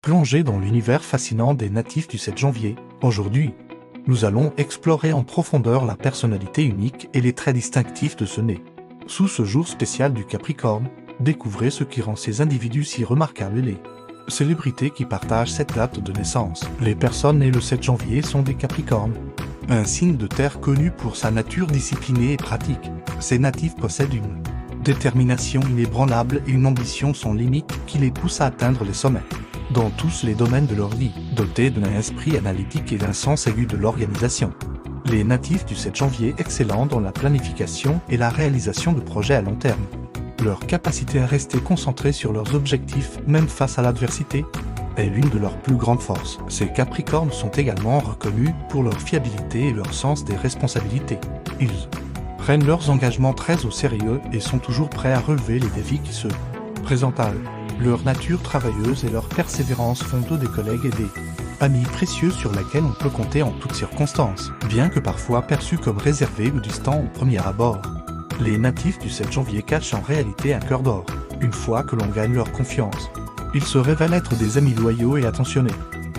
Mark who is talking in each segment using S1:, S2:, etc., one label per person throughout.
S1: Plongez dans l'univers fascinant des natifs du 7 janvier. Aujourd'hui, nous allons explorer en profondeur la personnalité unique et les traits distinctifs de ce né. Sous ce jour spécial du Capricorne, découvrez ce qui rend ces individus si remarquables et les célébrités qui partagent cette date de naissance. Les personnes nées le 7 janvier sont des Capricornes, un signe de terre connu pour sa nature disciplinée et pratique. Ces natifs possèdent une détermination inébranlable et une ambition sans limite qui les pousse à atteindre les sommets dans tous les domaines de leur vie, dotés d'un esprit analytique et d'un sens aigu de l'organisation. Les natifs du 7 janvier excellents dans la planification et la réalisation de projets à long terme. Leur capacité à rester concentrés sur leurs objectifs, même face à l'adversité, est l'une de leurs plus grandes forces. Ces Capricornes sont également reconnus pour leur fiabilité et leur sens des responsabilités. Ils prennent leurs engagements très au sérieux et sont toujours prêts à relever les défis qui se présentent à eux. Leur nature travailleuse et leur persévérance font d'eux des collègues et des amis précieux sur lesquels on peut compter en toutes circonstances, bien que parfois perçus comme réservés ou distants au premier abord. Les natifs du 7 janvier cachent en réalité un cœur d'or. Une fois que l'on gagne leur confiance, ils se révèlent être des amis loyaux et attentionnés,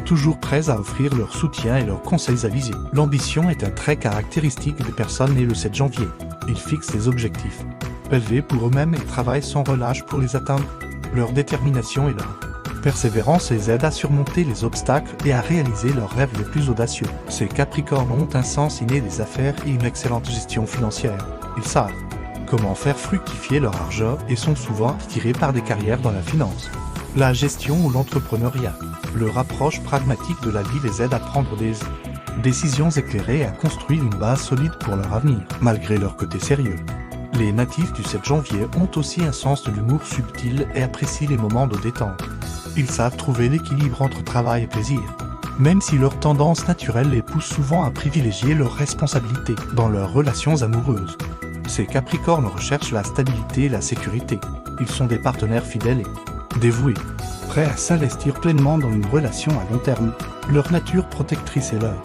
S1: toujours prêts à offrir leur soutien et leurs conseils avisés. L'ambition est un trait caractéristique des personnes nées le 7 janvier. Ils fixent des objectifs élevés pour eux-mêmes et travaillent sans relâche pour les atteindre. Leur détermination et leur persévérance les aident à surmonter les obstacles et à réaliser leurs rêves les plus audacieux. Ces Capricornes ont un sens inné des affaires et une excellente gestion financière. Ils savent comment faire fructifier leur argent et sont souvent attirés par des carrières dans la finance, la gestion ou l'entrepreneuriat. Leur approche pragmatique de la vie les aide à prendre des décisions éclairées et à construire une base solide pour leur avenir, malgré leur côté sérieux. Les natifs du 7 janvier ont aussi un sens de l'humour subtil et apprécient les moments de détente. Ils savent trouver l'équilibre entre travail et plaisir, même si leur tendance naturelle les pousse souvent à privilégier leurs responsabilités dans leurs relations amoureuses. Ces Capricornes recherchent la stabilité et la sécurité. Ils sont des partenaires fidèles et dévoués, prêts à s'investir pleinement dans une relation à long terme. Leur nature protectrice et leur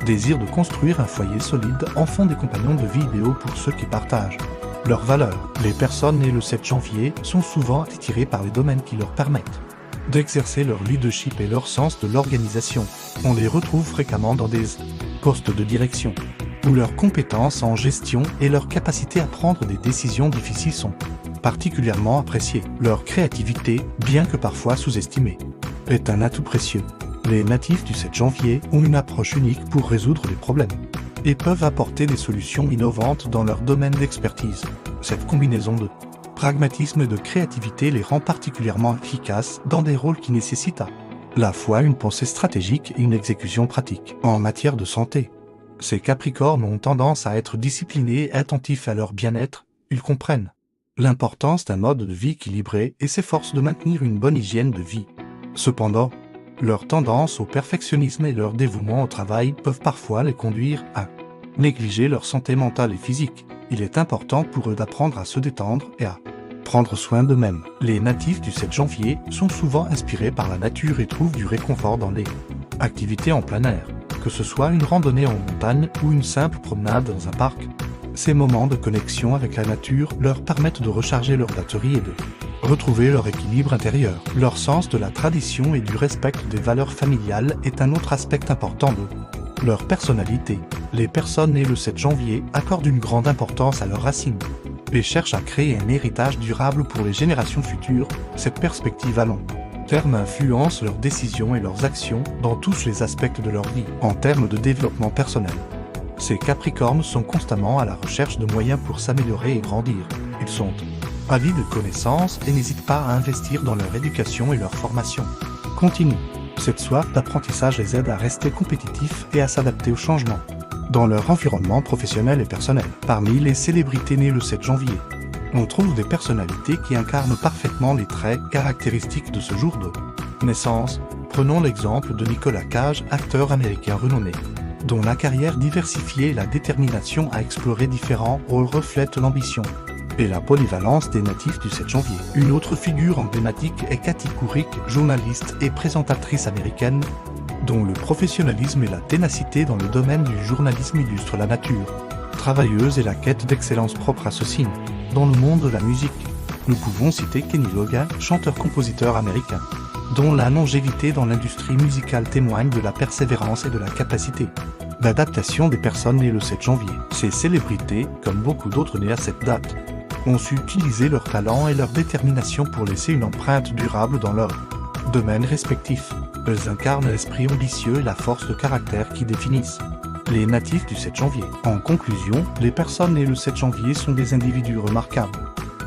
S1: désir de construire un foyer solide en font des compagnons de vie idéaux pour ceux qui partagent leurs valeurs. Les personnes nées le 7 janvier sont souvent attirées par les domaines qui leur permettent d'exercer leur leadership et leur sens de l'organisation. On les retrouve fréquemment dans des postes de direction, où leurs compétences en gestion et leur capacité à prendre des décisions difficiles sont particulièrement appréciées. Leur créativité, bien que parfois sous-estimée, est un atout précieux. Les natifs du 7 janvier ont une approche unique pour résoudre les problèmes et peuvent apporter des solutions innovantes dans leur domaine d'expertise. Cette combinaison de pragmatisme et de créativité les rend particulièrement efficaces dans des rôles qui nécessitent à la fois une pensée stratégique et une exécution pratique. En matière de santé, ces Capricornes ont tendance à être disciplinés et attentifs à leur bien-être. Ils comprennent l'importance d'un mode de vie équilibré et s'efforcent de maintenir une bonne hygiène de vie. Cependant, leur tendance au perfectionnisme et leur dévouement au travail peuvent parfois les conduire à négliger leur santé mentale et physique. Il est important pour eux d'apprendre à se détendre et à prendre soin d'eux-mêmes. Les natifs du 7 janvier sont souvent inspirés par la nature et trouvent du réconfort dans les activités en plein air, que ce soit une randonnée en montagne ou une simple promenade dans un parc. Ces moments de connexion avec la nature leur permettent de recharger leurs batteries et de retrouver leur équilibre intérieur. Leur sens de la tradition et du respect des valeurs familiales est un autre aspect important de leur personnalité. Les personnes nées le 7 janvier accordent une grande importance à leurs racines et cherchent à créer un héritage durable pour les générations futures. Cette perspective à long terme influence leurs décisions et leurs actions dans tous les aspects de leur vie. En termes de développement personnel, ces Capricornes sont constamment à la recherche de moyens pour s'améliorer et grandir. Ils sont avides de connaissances et n'hésitent pas à investir dans leur éducation et leur formation continue. Cette soif d'apprentissage les aide à rester compétitifs et à s'adapter aux changements dans leur environnement professionnel et personnel. Parmi les célébrités nées le 7 janvier, on trouve des personnalités qui incarnent parfaitement les traits caractéristiques de ce jour de naissance. Prenons l'exemple de Nicolas Cage, acteur américain renommé, dont la carrière diversifiée et la détermination à explorer différents rôles reflètent l'ambition et la polyvalence des natifs du 7 janvier. Une autre figure emblématique est Katie Couric, journaliste et présentatrice américaine, dont le professionnalisme et la ténacité dans le domaine du journalisme illustrent la nature travailleuse et la quête d'excellence propre à ce signe. Dans le monde de la musique, nous pouvons citer Kenny Loggins, chanteur-compositeur américain, dont la longévité dans l'industrie musicale témoigne de la persévérance et de la capacité d'adaptation des personnes nées le 7 janvier. Ces célébrités, comme beaucoup d'autres nés à cette date, ont su utiliser leur talent et leur détermination pour laisser une empreinte durable dans leur domaine respectif. Elles incarnent l'esprit ambitieux et la force de caractère qui définissent les natifs du 7 janvier. En conclusion, les personnes nées le 7 janvier sont des individus remarquables.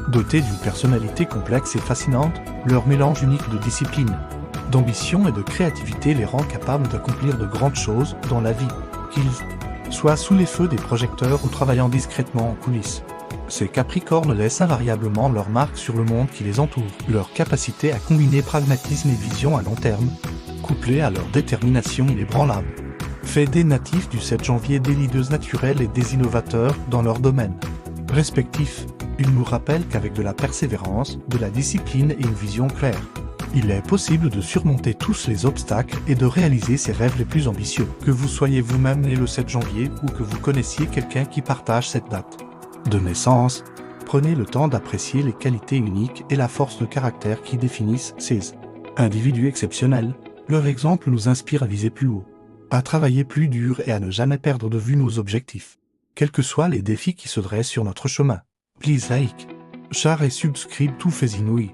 S1: Dotés d'une personnalité complexe et fascinante, leur mélange unique de discipline, d'ambition et de créativité les rend capables d'accomplir de grandes choses dans la vie, qu'ils soient sous les feux des projecteurs ou travaillant discrètement en coulisses. Ces Capricornes laissent invariablement leur marque sur le monde qui les entoure. Leur capacité à combiner pragmatisme et vision à long terme, couplée à leur détermination inébranlable, fait des natifs du 7 janvier des leaders naturels et des innovateurs dans leur domaine respectifs. Ils nous rappellent qu'avec de la persévérance, de la discipline et une vision claire, il est possible de surmonter tous les obstacles et de réaliser ses rêves les plus ambitieux. Que vous soyez vous-même né le 7 janvier ou que vous connaissiez quelqu'un qui partage cette date de naissance, prenez le temps d'apprécier les qualités uniques et la force de caractère qui définissent ces individus exceptionnels. Leur exemple nous inspire à viser plus haut, à travailler plus dur et à ne jamais perdre de vue nos objectifs, quels que soient les défis qui se dressent sur notre chemin. Please like, share et subscribe to Faisinouï.